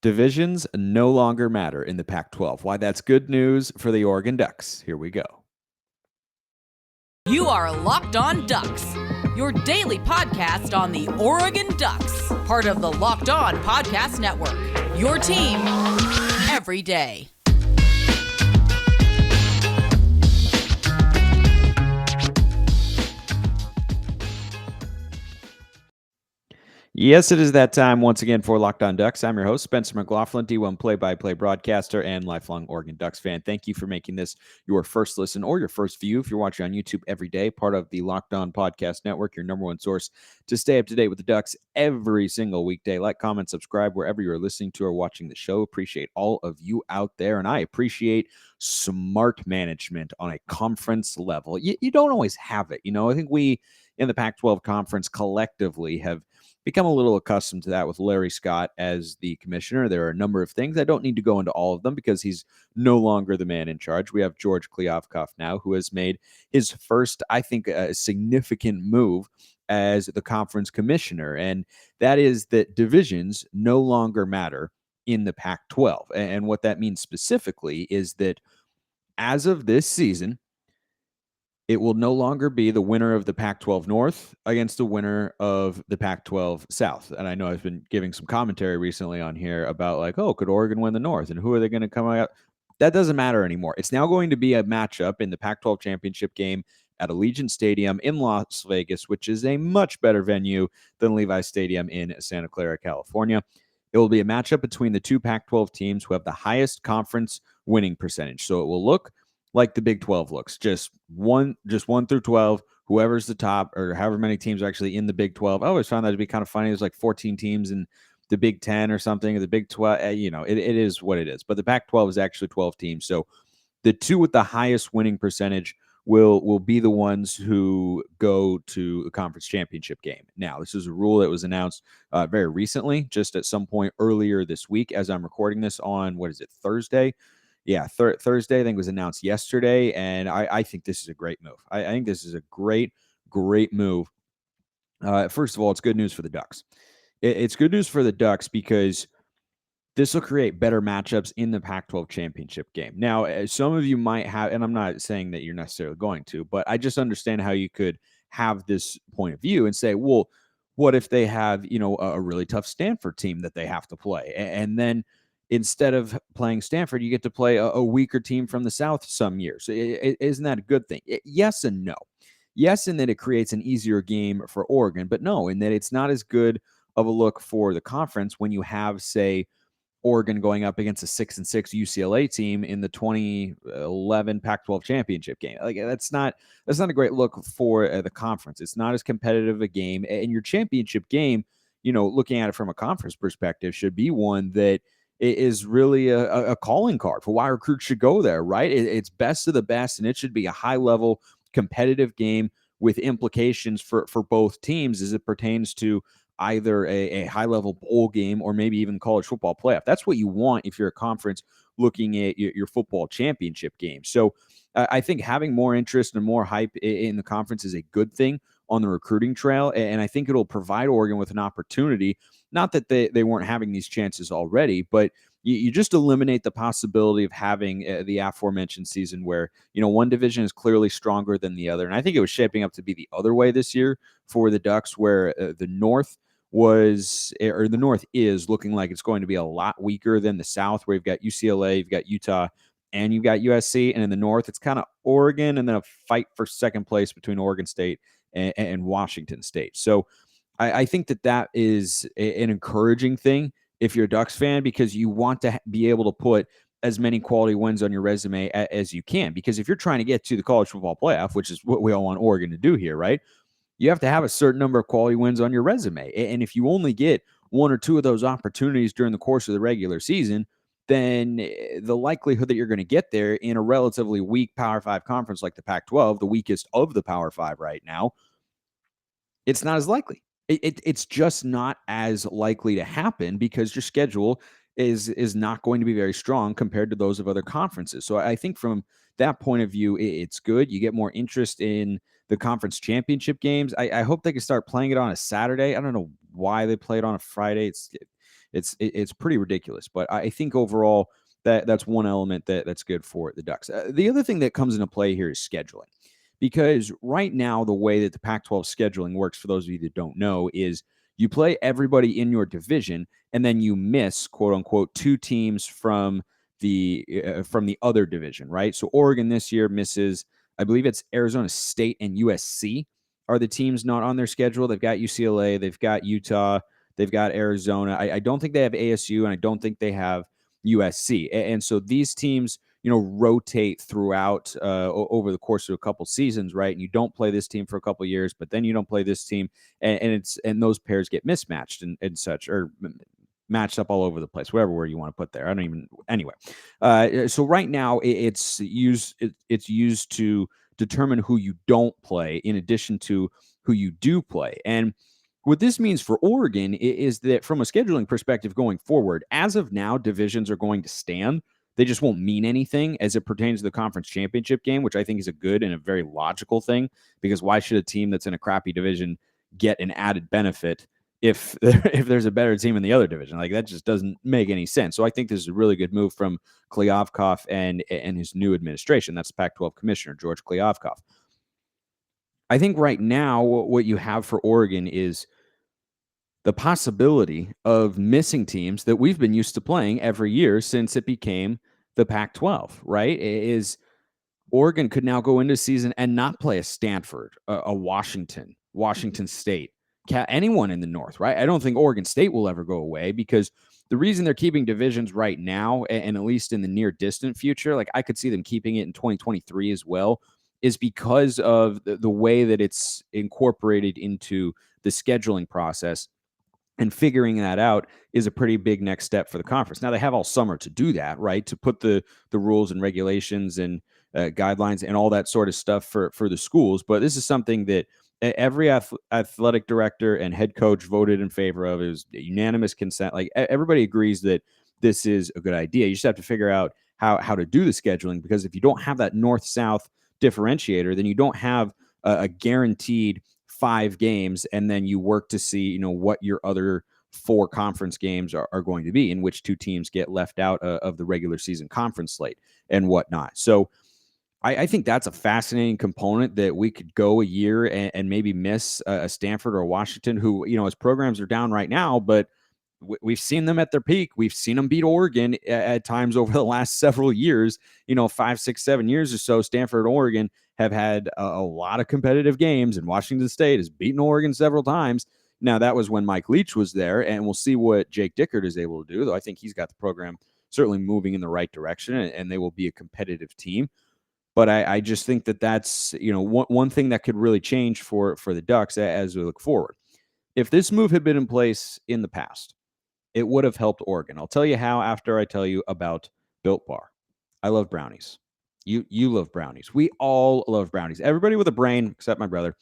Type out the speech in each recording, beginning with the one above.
Divisions no longer matter in the Pac-12. Why that's good news for the Oregon Ducks. Here we go. You are Locked On Ducks, your daily podcast on the Oregon Ducks, part of the Locked On Podcast Network, your team every day. Yes, it is that time once again for Locked On Ducks. I'm your host, Spencer McLaughlin, D1 play-by-play broadcaster and lifelong Oregon Ducks fan. Thank you for making this your first listen or your first view if you're watching on YouTube every day, part of the Locked On Podcast Network, your number one source to stay up to date with the Ducks every single weekday. Like, comment, subscribe wherever you're listening to or watching the show. Appreciate all of you out there, and I appreciate smart management on a conference level. You don't always have it. I think we in the Pac-12 conference collectively have become a little accustomed to that with Larry Scott as the commissioner. There are a number of things. I don't need to go into all of them because he's no longer the man in charge. We have George Kliavkoff now, who has made his first, I think, significant move as the conference commissioner, and that is that divisions no longer matter in the Pac-12. And what that means specifically is that as of this season, it will no longer be the winner of the Pac-12 North against the winner of the Pac-12 South. And I know I've been giving some commentary recently on here about like, oh, could Oregon win the North? And who are they going to come out? That doesn't matter anymore. It's now going to be a matchup in the Pac-12 championship game at Allegiant Stadium in Las Vegas, which is a much better venue than Levi Stadium in Santa Clara, California. It will be a matchup between the two Pac-12 teams who have the highest conference winning percentage. So it will look like the Big 12 looks, just one through 12, whoever's the top or however many teams are actually in the Big 12. I always found that to be kind of funny. There's like 14 teams in the Big 10 or something, or the Big 12. It is what it is. But the Pac-12 is actually 12 teams. So the two with the highest winning percentage will be the ones who go to the conference championship game. Now, this is a rule that was announced very recently, just at some point earlier this week as I'm recording this on, Thursday? Yeah, Thursday, I think, was announced yesterday, and I think this is a great move. I think this is a great move. First of all, it's good news for the Ducks. It's good news for the Ducks because this will create better matchups in the Pac-12 championship game. Now, some of you might have, and I'm not saying that you're necessarily going to, but I just understand how you could have this point of view and say, well, what if they have, a really tough Stanford team that they have to play? And then instead of playing Stanford, you get to play a weaker team from the South some years. Isn't that a good thing? Yes and no. Yes, in that it creates an easier game for Oregon, but no, in that it's not as good of a look for the conference when you have, say, Oregon going up against a 6-6 UCLA team in the 2011 Pac-12 championship game. Like that's not a great look for the conference. It's not as competitive a game, and your championship game, looking at it from a conference perspective, should be one that is really a calling card for why recruits should go there, right? It's best of the best, and it should be a high-level competitive game with implications for both teams as it pertains to either a high-level bowl game or maybe even college football playoff. That's what you want if you're a conference looking at your football championship game. So I think having more interest and more hype in the conference is a good thing on the recruiting trail, and I think it'll provide Oregon with an opportunity. Not that they weren't having these chances already, but you just eliminate the possibility of having the aforementioned season where, one division is clearly stronger than the other. And I think it was shaping up to be the other way this year for the Ducks, where the North is looking like it's going to be a lot weaker than the South, where you've got UCLA, you've got Utah, and you've got USC. And in the North, it's kind of Oregon and then a fight for second place between Oregon State and Washington State. So I think that is an encouraging thing if you're a Ducks fan, because you want to be able to put as many quality wins on your resume as you can. Because if you're trying to get to the college football playoff, which is what we all want Oregon to do here, right? You have to have a certain number of quality wins on your resume. And if you only get one or two of those opportunities during the course of the regular season, then the likelihood that you're going to get there in a relatively weak Power 5 conference like the Pac-12, the weakest of the Power 5 right now, it's not as likely. It's just not as likely to happen because your schedule is not going to be very strong compared to those of other conferences. So I think from that point of view, it's good. You get more interest in the conference championship games. I hope they can start playing it on a Saturday. I don't know why they play it on a Friday. It's pretty ridiculous. But I think overall that's one element that's good for the Ducks. The other thing that comes into play here is scheduling, because right now the way that the Pac-12 scheduling works, for those of you that don't know, is you play everybody in your division, and then you miss, quote unquote, 2 teams from the other division, right? So Oregon this year misses, I believe it's Arizona State and USC are the teams not on their schedule. They've got UCLA, they've got Utah, they've got Arizona. I don't think they have ASU, and I don't think they have USC. And so these teams, rotate throughout over the course of a couple seasons, right? And you don't play this team for a couple years, but then you don't play this team, and those pairs get mismatched and such, or matched up all over the place, whatever word you want to put there. I don't even. Anyway, so right now it's used to determine who you don't play, in addition to who you do play. And what this means for Oregon is that from a scheduling perspective going forward, as of now, divisions are going to stand. They just won't mean anything as it pertains to the conference championship game, which I think is a good and a very logical thing, because why should a team that's in a crappy division get an added benefit if there's a better team in the other division? Like, that just doesn't make any sense. So I think this is a really good move from Kliavkoff and his new administration. That's Pac-12 Commissioner George Kliavkoff. I think right now what you have for Oregon is the possibility of missing teams that we've been used to playing every year since it became the Pac-12, right? Is Oregon could now go into season and not play a Stanford, a Washington State, anyone in the North, right? I don't think Oregon State will ever go away, because the reason they're keeping divisions right now, and at least in the near distant future, like I could see them keeping it in 2023 as well, is because of the way that it's incorporated into the scheduling process. And figuring that out is a pretty big next step for the conference. Now, they have all summer to do that, right? To put the rules and regulations and guidelines and all that sort of stuff for the schools. But this is something that every athletic director and head coach voted in favor of. It was unanimous consent. Like, everybody agrees that this is a good idea. You just have to figure out how to do the scheduling, because if you don't have that north-south differentiator, then you don't have a guaranteed 5 games, and then you work to see, what your other 4 conference games are going to be, in which 2 teams get left out of the regular season conference slate and whatnot. So I think that's a fascinating component, that we could go a year and maybe miss a Stanford or a Washington, who, as programs are down right now, but we've seen them at their peak. We've seen them beat Oregon at times over the last several years, 5, 6, 7 years or so. Stanford and Oregon have had a lot of competitive games, and Washington State has beaten Oregon several times. Now, that was when Mike Leach was there, and we'll see what Jake Dickert is able to do, though I think he's got the program certainly moving in the right direction, and they will be a competitive team. But I just think that's, one thing that could really change for the Ducks as we look forward. If this move had been in place in the past, it would have helped Oregon. I'll tell you how after I tell you about Built Bar. I love brownies. You love brownies. We all love brownies. Everybody with a brain, except my brother,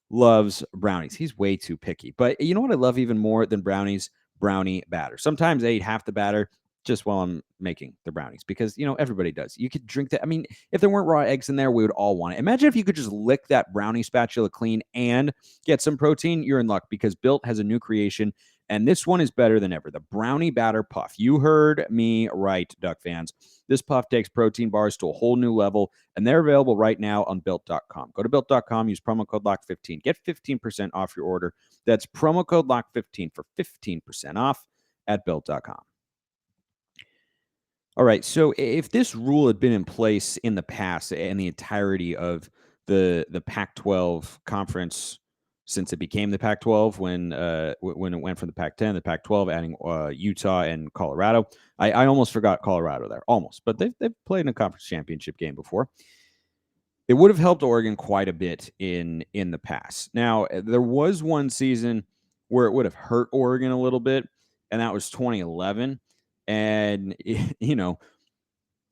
loves brownies. He's way too picky. But you know what I love even more than brownies? Brownie batter. Sometimes I eat half the batter just while I'm making the brownies, because, everybody does. You could drink that. I mean, if there weren't raw eggs in there, we would all want it. Imagine if you could just lick that brownie spatula clean and get some protein. You're in luck, because Built has a new creation, and this one is better than ever. The Brownie Batter Puff. You heard me right, Duck fans. This puff takes protein bars to a whole new level, and they're available right now on Built.com. Go to Built.com, use promo code LOCK15. Get 15% off your order. That's promo code LOCK15 for 15% off at Built.com. All right, so if this rule had been in place in the past and the entirety of the Pac-12 conference since it became the Pac-12, when it went from the Pac-10 to the Pac-12, adding Utah and Colorado, I almost forgot Colorado there, almost, but they've played in a conference championship game before. It would have helped Oregon quite a bit in the past. Now, there was one season where it would have hurt Oregon a little bit, and that was 2011. And,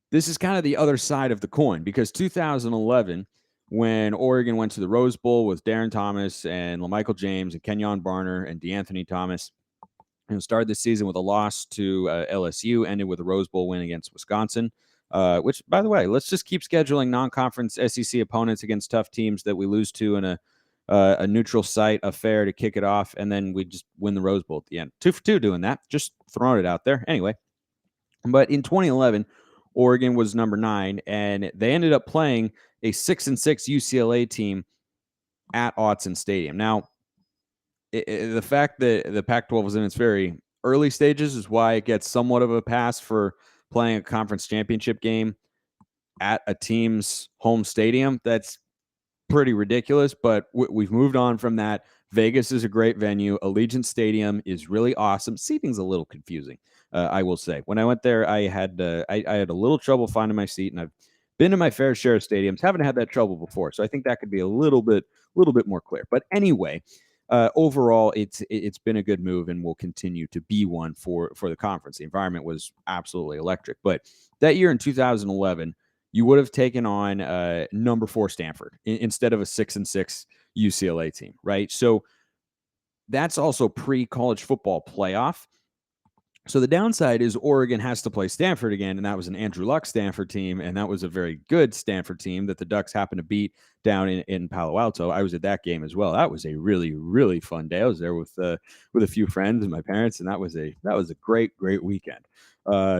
this is kind of the other side of the coin, because 2011, when Oregon went to the Rose Bowl with Darren Thomas and LaMichael James and Kenyon Barner and DeAnthony Thomas, started the season with a loss to LSU, ended with a Rose Bowl win against Wisconsin, which, by the way, let's just keep scheduling non-conference SEC opponents against tough teams that we lose to in a neutral site affair to kick it off, and then we just win the Rose Bowl at the end. 2 for 2 doing that, just throwing it out there. Anyway, but in 2011, Oregon was number 9, and they ended up playing a 6-6 UCLA team at Autzen Stadium. Now, the fact that the Pac-12 was in its very early stages is why it gets somewhat of a pass for playing a conference championship game at a team's home stadium. That's pretty ridiculous, but we've moved on from that. Vegas is a great venue. Allegiant Stadium is really awesome. Seating's a little confusing, I will say. When I went there, I had a little trouble finding my seat, and I've been to my fair share of stadiums. Haven't had that trouble before, so I think that could be a little bit more clear. But anyway, overall, it's been a good move, and will continue to be one for the conference. The environment was absolutely electric. But that year in 2011, you would have taken on number 4 Stanford instead of a 6-6 UCLA team, right? So that's also pre-college football playoff. So the downside is Oregon has to play Stanford again, and that was an Andrew Luck Stanford team, and that was a very good Stanford team that the Ducks happened to beat down in Palo Alto. I was at that game as well. That was a really, really fun day. I was there with a few friends and my parents, and that was a great weekend.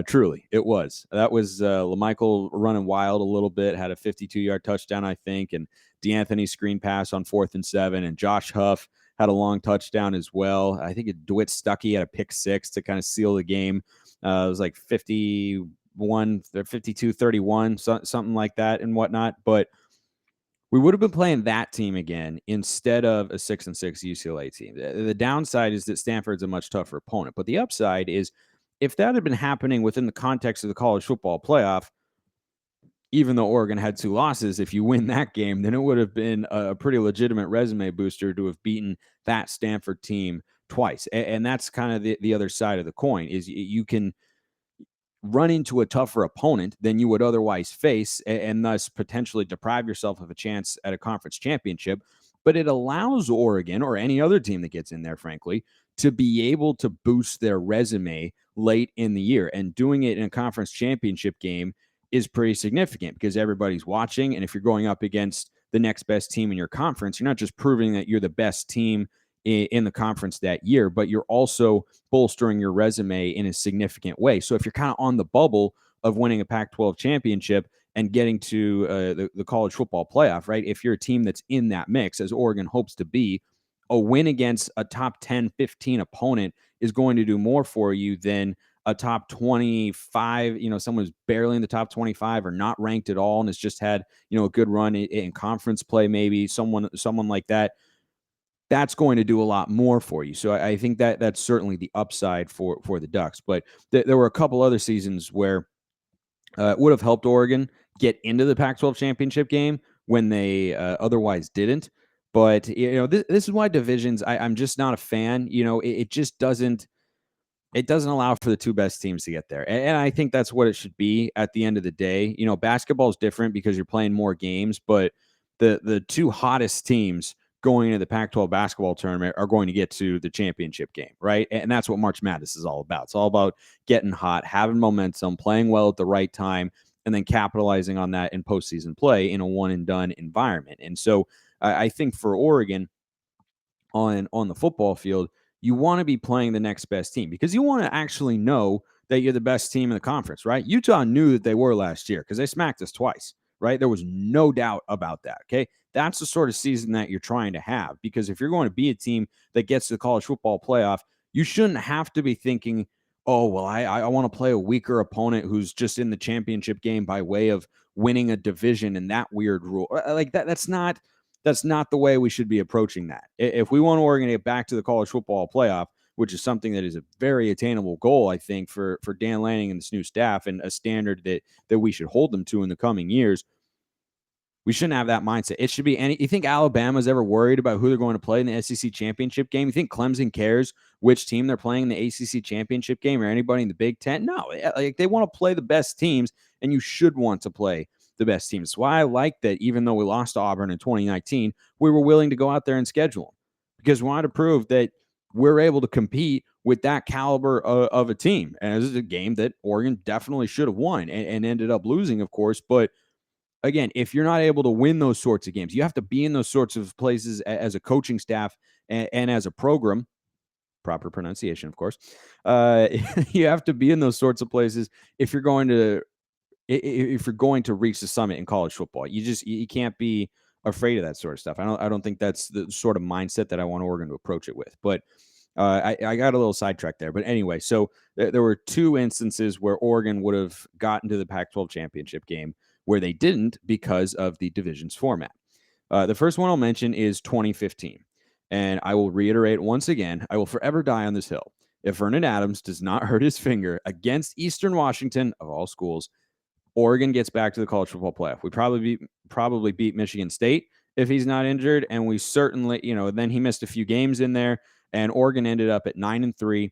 Truly, it was. That was LaMichael running wild a little bit, had a 52-yard touchdown, I think, and DeAnthony screen pass on 4th and 7, and Josh Huff had a long touchdown as well. I think DeWitt Stuckey had a pick 6 to kind of seal the game. It was like 51 or 52-31, something like that and whatnot. But we would have been playing that team again instead of a 6-6 UCLA team. The downside is that Stanford's a much tougher opponent. But the upside is if that had been happening within the context of the college football playoff, even though Oregon had 2 losses, if you win that game, then it would have been a pretty legitimate resume booster to have beaten that Stanford team twice. And that's kind of the other side of the coin is you can run into a tougher opponent than you would otherwise face and thus potentially deprive yourself of a chance at a conference championship. But it allows Oregon or any other team that gets in there, frankly, to be able to boost their resume late in the year. And doing it in a conference championship game is pretty significant because everybody's watching. And if you're going up against the next best team in your conference, you're not just proving that you're the best team in the conference that year, but you're also bolstering your resume in a significant way. So if you're kind of on the bubble of winning a Pac-12 championship and getting to the college football playoff, right? If you're a team that's in that mix, as Oregon hopes to be, a win against a top 10, 15 opponent is going to do more for you than a top 25, someone who's barely in the top 25 or not ranked at all and has just had, a good run in conference play, maybe someone like that. That's going to do a lot more for you. So I think that's certainly the upside for the Ducks. But there were a couple other seasons where it would have helped Oregon get into the Pac-12 championship game when they otherwise didn't. But, this is why divisions, I'm just not a fan. It just doesn't. It doesn't allow for the 2 best teams to get there. And I think that's what it should be at the end of the day. Basketball is different because you're playing more games, but the 2 hottest teams going into the Pac-12 basketball tournament are going to get to the championship game, right? And that's what March Madness is all about. It's all about getting hot, having momentum, playing well at the right time, and then capitalizing on that in postseason play in a one-and-done environment. And so I think for Oregon on the football field, you want to be playing the next best team because you want to actually know that you're the best team in the conference, right? Utah knew that they were last year because they smacked us twice, right? There was no doubt about that, okay? That's the sort of season that you're trying to have because if you're going to be a team that gets to the college football playoff, you shouldn't have to be thinking, oh, well, I want to play a weaker opponent who's just in the championship game by way of winning a division and that weird rule. Like that's not the way we should be approaching that. If we want Oregon to get back to the college football playoff, which is something that is a very attainable goal, I think, for Dan Lanning and this new staff and a standard that we should hold them to in the coming years, we shouldn't have that mindset. It should be you think Alabama's ever worried about who they're going to play in the SEC championship game? You think Clemson cares which team they're playing in the ACC championship game or anybody in the Big Ten? No, like they want to play the best teams, and you should want to play the best teams. That's why I like that even though we lost to Auburn in 2019, we were willing to go out there and schedule them because we wanted to prove that we're able to compete with that caliber of a team. And this is a game that Oregon definitely should have won and ended up losing, of course, but again, if you're not able to win those sorts of games, you have to be in those sorts of places as a coaching staff and as a program. Proper pronunciation, of course. You have to be in those sorts of places if you're going to reach the summit in college football. You can't be afraid of that sort of stuff. I don't think that's the sort of mindset that I want Oregon to approach it with. But I got a little sidetracked there. But anyway, so there were two instances where Oregon would have gotten to the Pac-12 championship game where they didn't because of the divisions format. The first one I'll mention is 2015. And I will reiterate once again, I will forever die on this hill. If Vernon Adams does not hurt his finger against Eastern Washington, of all schools, Oregon gets back to the college football playoff. We probably beat Michigan State if he's not injured, and we certainly, then he missed a few games in there, and Oregon ended up at 9-3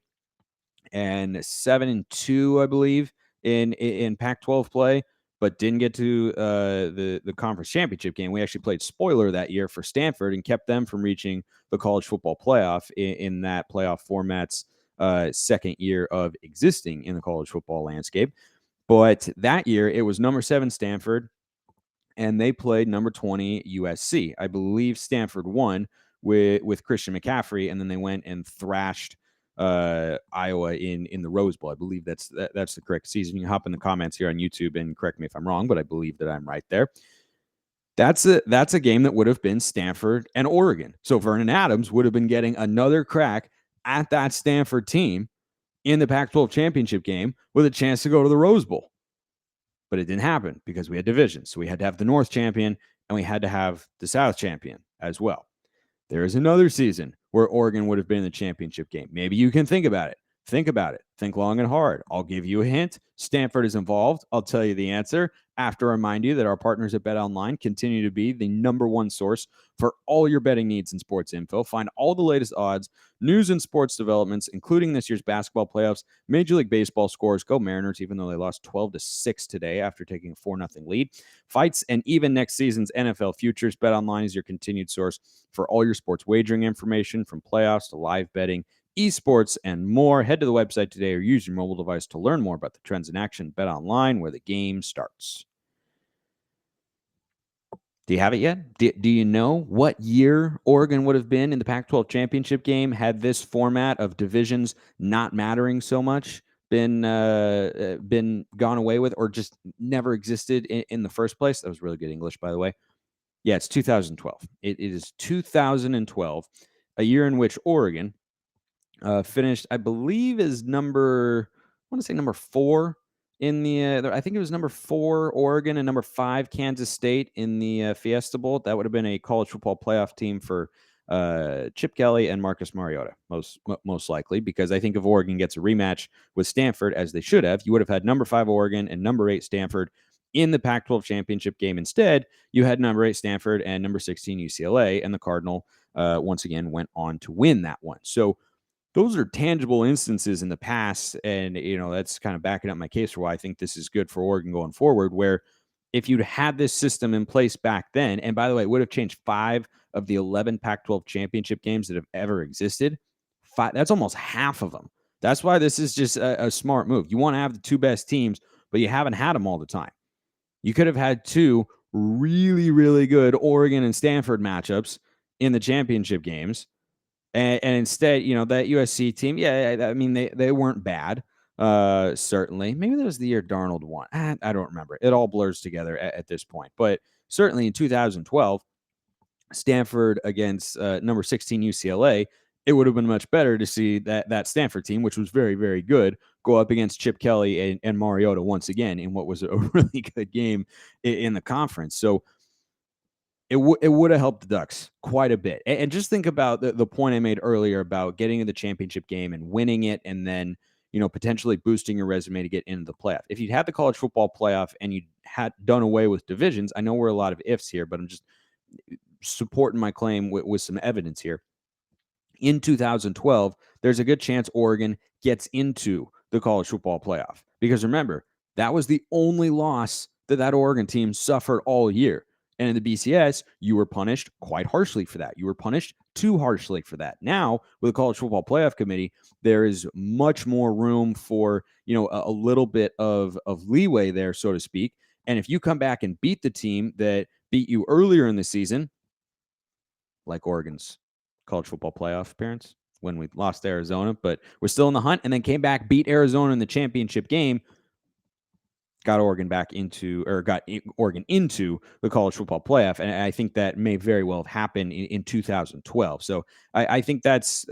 and 7-2, I believe, in Pac-12 play, but didn't get to the conference championship game. We actually played spoiler that year for Stanford and kept them from reaching the college football playoff in that playoff format's second year of existing in the college football landscape. But that year, it was number 7 Stanford, and they played number 20 USC. I believe Stanford won with Christian McCaffrey, and then they went and thrashed Iowa in the Rose Bowl. I believe that's the correct season. You can hop in the comments here on YouTube and correct me if I'm wrong, but I believe that I'm right there. That's a game that would have been Stanford and Oregon. So Vernon Adams would have been getting another crack at that Stanford team in the Pac-12 championship game with a chance to go to the Rose Bowl. But it didn't happen because we had divisions. So we had to have the North champion and we had to have the South champion as well. There is another season where Oregon would have been in the championship game. Maybe you can think about it. Think about it. Think long and hard. I'll give you a hint. Stanford is involved. I'll tell you the answer after I remind you that our partners at BetOnline continue to be the number one source for all your betting needs and sports info. Find all the latest odds, news, and sports developments, including this year's basketball playoffs, Major League Baseball scores. Go Mariners, even though they lost 12-6 today after taking a 4-0 lead. Fights and even next season's NFL futures. BetOnline is your continued source for all your sports wagering information, from playoffs to live betting, esports, and more. Head to the website today or use your mobile device to learn more about the trends in action. BetOnline, where the game starts. Do you have it yet? Do you know what year Oregon would have been in the Pac-12 championship game had this format of divisions not mattering so much been gone away with, or just never existed in the first place? That was really good English, by the way. Yeah, it's 2012. It is 2012, a year in which Oregon finished, I believe, is number 4 in the I think it was number 4 Oregon and number 5 Kansas State in the Fiesta Bowl. That would have been a college football playoff team for Chip Kelly and Marcus Mariota, most likely, because I think if Oregon gets a rematch with Stanford, as they should have, you would have had number 5 Oregon and number 8 Stanford in the Pac-12 championship game. Instead, you had number 8 Stanford and number 16 UCLA, and the Cardinal once again went on to win that one. So those are tangible instances in the past, and that's kind of backing up my case for why I think this is good for Oregon going forward, where if you'd had this system in place back then, and by the way, it would have changed 5 of the 11 Pac-12 championship games that have ever existed. That's almost half of them. That's why this is just a smart move. You want to have the 2 best teams, but you haven't had them all the time. You could have had 2 really, really good Oregon and Stanford matchups in the championship games. And instead, that USC team, I mean, they weren't bad, certainly. Maybe that was the year Darnold won. I don't remember. It all blurs together at this point. But certainly in 2012, Stanford against number 16 UCLA, it would have been much better to see that Stanford team, which was very, very good, go up against Chip Kelly and Mariota once again in what was a really good game in the conference. So it would have helped the Ducks quite a bit. And just think about the point I made earlier about getting in the championship game and winning it, and then, potentially boosting your resume to get into the playoff. If you'd had the college football playoff and you had done away with divisions, I know we're a lot of ifs here, but I'm just supporting my claim with some evidence here. In 2012, there's a good chance Oregon gets into the college football playoff. Because remember, that was the only loss that Oregon team suffered all year. And in the BCS, you were punished quite harshly for that. You were punished too harshly for that. Now, with the College Football Playoff Committee, there is much more room for, a little bit of leeway there, so to speak. And if you come back and beat the team that beat you earlier in the season, like Oregon's college football playoff appearance when we lost to Arizona, but we're still in the hunt, and then came back, beat Arizona in the championship game, got Oregon into the college football playoff. And I think that may very well have happened in 2012. So I think that's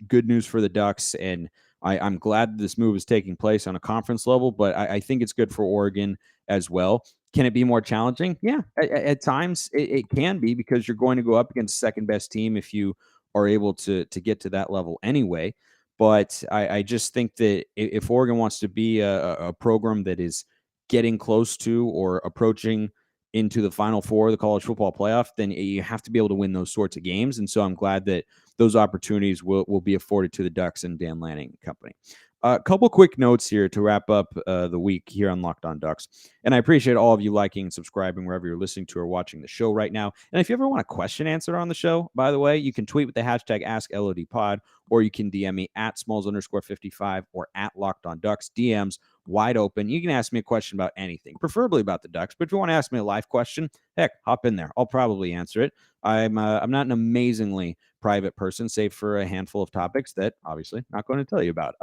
good news for the Ducks. And I'm glad that this move is taking place on a conference level, but I think it's good for Oregon as well. Can it be more challenging? Yeah, at times it can be, because you're going to go up against the second best team if you are able to get to that level anyway. But I just think that if Oregon wants to be a program that is getting close to or approaching into the Final Four of the college football playoff, then you have to be able to win those sorts of games. And so I'm glad that those opportunities will be afforded to the Ducks and Dan Lanning and company. A couple quick notes here to wrap up the week here on Locked On Ducks. And I appreciate all of you liking and subscribing wherever you're listening to or watching the show right now. And if you ever want a question answered on the show, by the way, you can tweet with the hashtag AskLODPod, or you can DM me at Smalls_55 or at Locked On Ducks. DMs wide open. You can ask me a question about anything, preferably about the Ducks. But if you want to ask me a live question, heck, hop in there. I'll probably answer it. I'm not an amazingly private person, save for a handful of topics that obviously not going to tell you about.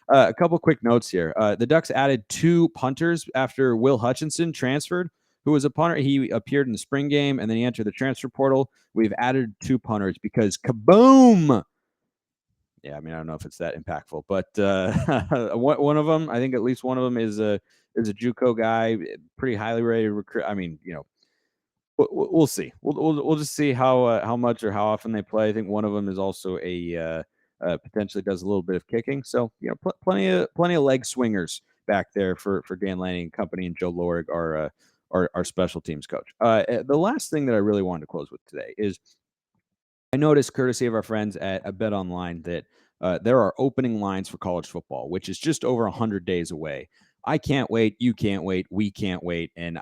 A couple quick notes here. The Ducks added 2 punters after Will Hutchinson transferred, who was a punter. He appeared in the spring game, and then he entered the transfer portal. We've added 2 punters because kaboom! Yeah, I mean, I don't know if it's that impactful, but one of them, I think at least one of them is a JUCO guy, pretty highly rated recruit. I mean, we'll see. We'll just see how much or how often they play. I think one of them is also potentially does a little bit of kicking. So plenty of leg swingers back there for Dan Lanning and company, and Joe Lorig, our special teams coach. The last thing that I really wanted to close with today is I noticed, courtesy of our friends at Bet Online, that there are opening lines for college football, which is just over 100 days away. I can't wait. You can't wait. We can't wait. And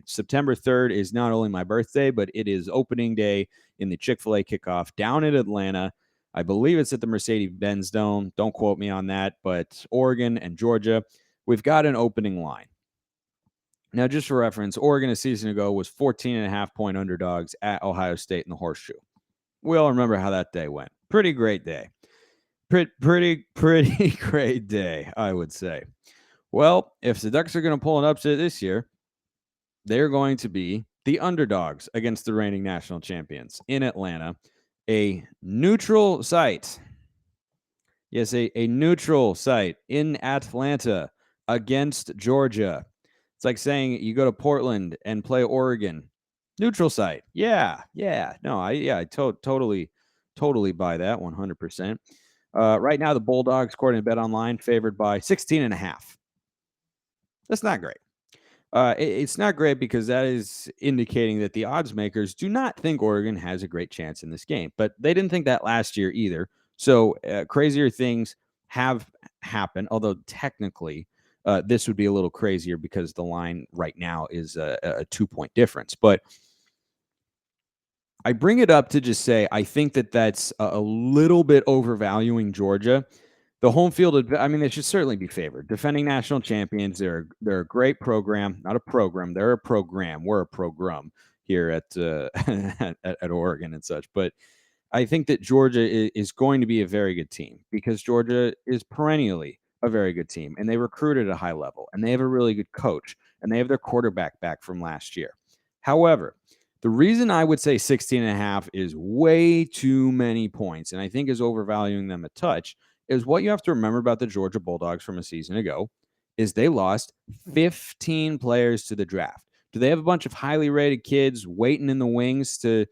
September 3rd is not only my birthday, but it is opening day in the Chick-fil-A kickoff down in Atlanta. I believe it's at the Mercedes-Benz Dome. Don't quote me on that, but Oregon and Georgia, we've got an opening line. Now, just for reference, Oregon a season ago was 14.5-point underdogs at Ohio State in the Horseshoe. We all remember how that day went. Pretty great day. Pretty great day, I would say. Well, if the Ducks are going to pull an upset this year, they're going to be the underdogs against the reigning national champions in Atlanta, a neutral site. Yes, a neutral site in Atlanta against Georgia. It's like saying you go to Portland and play Oregon. Neutral site. Yeah. No, I totally buy that 100%. Right now, the Bulldogs, according to Bet Online, favored by 16.5. That's not great. It's not great because that is indicating that the odds makers do not think Oregon has a great chance in this game. But they didn't think that last year either. So crazier things have happened, although technically this would be a little crazier because the line right now is a 2-point difference. But I bring it up to just say I think that that's a little bit overvaluing Georgia. The home field, I mean, they should certainly be favored. Defending national champions, they're a great program. Not a program, they're a program. We're a program here at at Oregon and such. But I think that Georgia is going to be a very good team because Georgia is perennially a very good team, and they recruit at a high level, and they have a really good coach, and they have their quarterback back from last year. However, the reason I would say 16.5 is way too many points, and I think is overvaluing them a touch, is what you have to remember about the Georgia Bulldogs from a season ago is they lost 15 players to the draft. Do they have a bunch of highly rated kids waiting in the wings to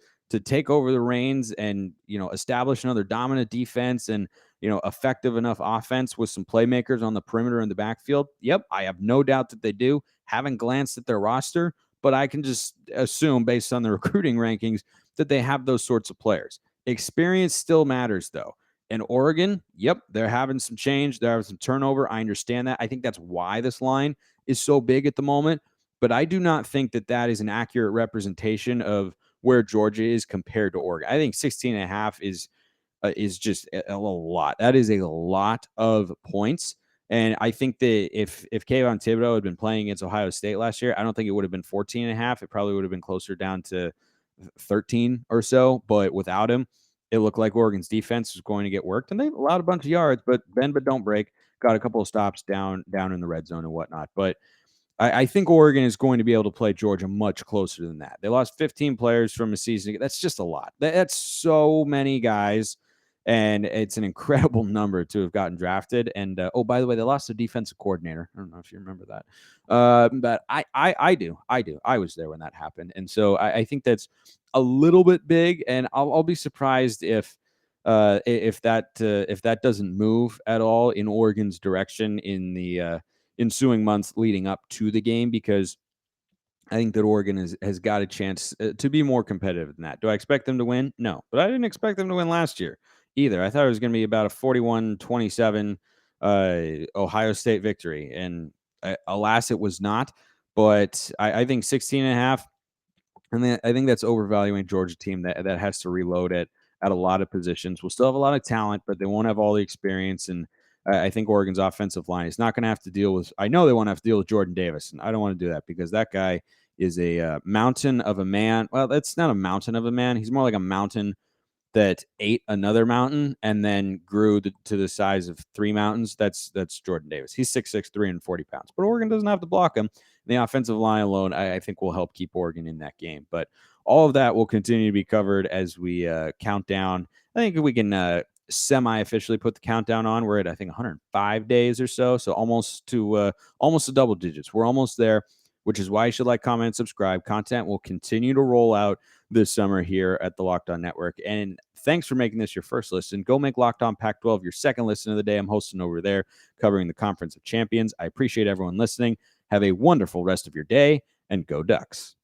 take over the reins and, establish another dominant defense and, effective enough offense with some playmakers on the perimeter in the backfield? Yep, I have no doubt that they do. Haven't glanced at their roster, but I can just assume based on the recruiting rankings that they have those sorts of players. Experience still matters, though. And Oregon, yep, they're having some change. They're having some turnover. I understand that. I think that's why this line is so big at the moment. But I do not think that that is an accurate representation of where Georgia is compared to Oregon. I think 16.5 is just a lot. That is a lot of points. And I think that if Kayvon Thibodeau had been playing against Ohio State last year, I don't think it would have been 14.5. It probably would have been closer down to 13 or so. But without him, it looked like Oregon's defense was going to get worked, and they allowed a bunch of yards, but bend but don't break. Got a couple of stops down in the red zone and whatnot. But I think Oregon is going to be able to play Georgia much closer than that. They lost 15 players from a season. That's just a lot. That's so many guys, and it's an incredible number to have gotten drafted. And oh, by the way, they lost a defensive coordinator. I don't know if you remember that, but I do. I was there when that happened, and so I think that's a little bit big. And I'll be surprised if that doesn't move at all in Oregon's direction in the ensuing months leading up to the game, because I think that Oregon has got a chance to be more competitive than that. Do I expect them to win? No, but I didn't expect them to win last year either. I thought it was going to be about a 41-27 Ohio State victory, and alas, it was not. But I think 16.5, and then I think that's overvaluing Georgia team that has to reload at a lot of positions. We'll still have a lot of talent, but they won't have all the experience. And I think Oregon's offensive line is not going to have to deal with. I know they want to have to deal with Jordan Davis, and I don't want to do that because that guy is a mountain of a man. Well, that's not a mountain of a man. He's more like a mountain that ate another mountain and then grew to the size of 3 mountains. That's Jordan Davis. He's 6'6", 340 pounds. But Oregon doesn't have to block him. The offensive line alone, I think, will help keep Oregon in that game. But all of that will continue to be covered as we count down. I think we can semi-officially put the countdown on. We're at, I think, 105 days or so. So almost to double digits. We're almost there, which is why you should like, comment, and subscribe. Content will continue to roll out this summer here at the Locked On Network. And thanks for making this your first listen. Go make Locked On Pac-12 your second listen of the day. I'm hosting over there covering the Conference of Champions. I appreciate everyone listening. Have a wonderful rest of your day, and go Ducks.